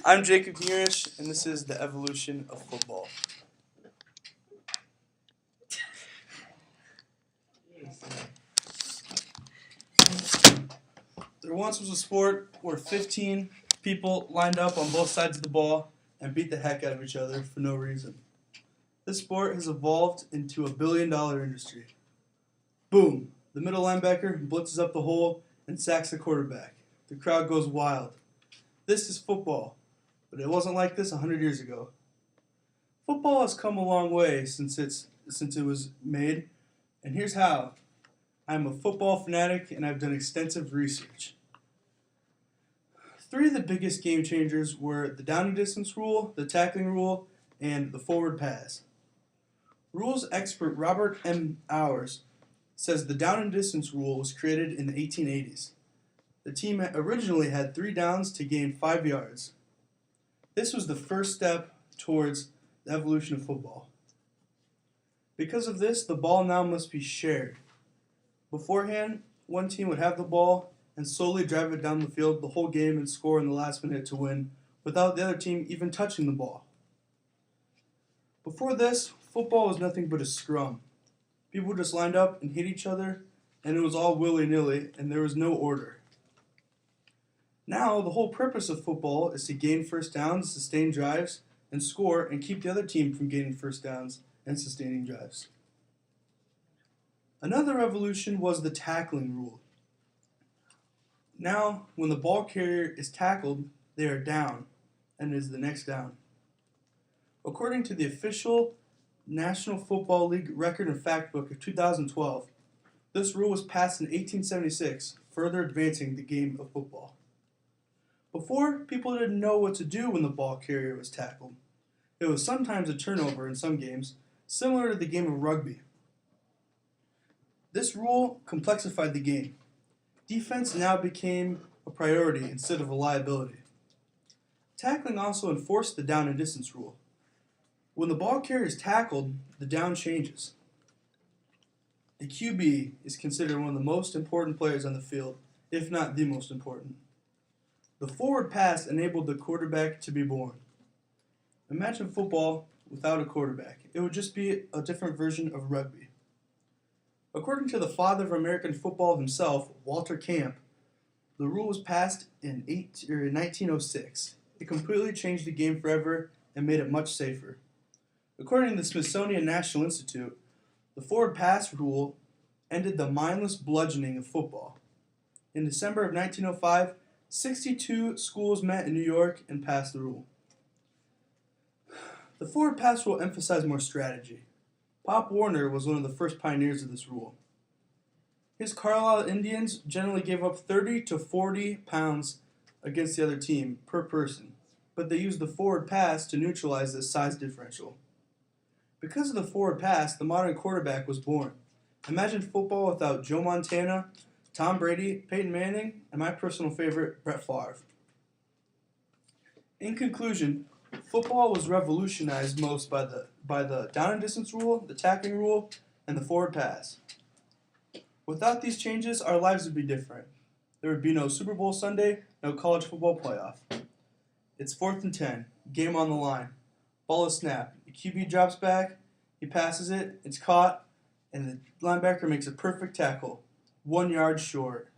I'm Jacob Girish, and this is the evolution of football. There once was a sport where 15 people lined up on both sides of the ball and beat the heck out of each other for no reason. This sport has evolved into a billion-dollar industry. Boom! The middle linebacker blitzes up the hole and sacks the quarterback. The crowd goes wild. This is football, but it wasn't like this 100 years ago. Football has come a long way since it was made, and here's how. I'm a football fanatic and I've done extensive research. Three of the biggest game changers were the down and distance rule, the tackling rule, and the forward pass. Rules expert Robert M. Owers says the down and distance rule was created in the 1880s. The team originally had 3 downs to gain 5 yards. This was the first step towards the evolution of football. Because of this, the ball now must be shared. Beforehand, one team would have the ball and slowly drive it down the field the whole game and score in the last minute to win without the other team even touching the ball. Before this, football was nothing but a scrum. People just lined up and hit each other, and it was all willy-nilly, and there was no order. Now, the whole purpose of football is to gain first downs, sustain drives, and score, and keep the other team from gaining first downs and sustaining drives. Another evolution was the tackling rule. Now, when the ball carrier is tackled, they are down, and it is the next down. According to the official National Football League Record and Fact Book of 2012, this rule was passed in 1876, further advancing the game of football. Before, people didn't know what to do when the ball carrier was tackled. It was sometimes a turnover in some games, similar to the game of rugby. This rule complexified the game. Defense now became a priority instead of a liability. Tackling also enforced the down and distance rule. When the ball carrier is tackled, the down changes. The QB is considered one of the most important players on the field, if not the most important. The forward pass enabled the quarterback to be born. Imagine football without a quarterback. It would just be a different version of rugby. According to the father of American football himself, Walter Camp, the rule was passed in 1906. It completely changed the game forever and made it much safer. According to the Smithsonian National Institute, the forward pass rule ended the mindless bludgeoning of football. In December of 1905, 62 schools met in New York and passed the rule. The forward pass rule emphasized more strategy. Pop Warner was one of the first pioneers of this rule. His Carlisle Indians generally gave up 30 to 40 pounds against the other team per person, but they used the forward pass to neutralize this size differential. Because of the forward pass, the modern quarterback was born. Imagine football without Joe Montana, Tom Brady, Peyton Manning, and my personal favorite, Brett Favre. In conclusion, football was revolutionized most by the down and distance rule, the tackling rule, and the forward pass. Without these changes, our lives would be different. There would be no Super Bowl Sunday, no college football playoff. It's 4th and 10, game on the line. Ball is snapped. The QB drops back, he passes it, it's caught, and the linebacker makes a perfect tackle, 1 yard short.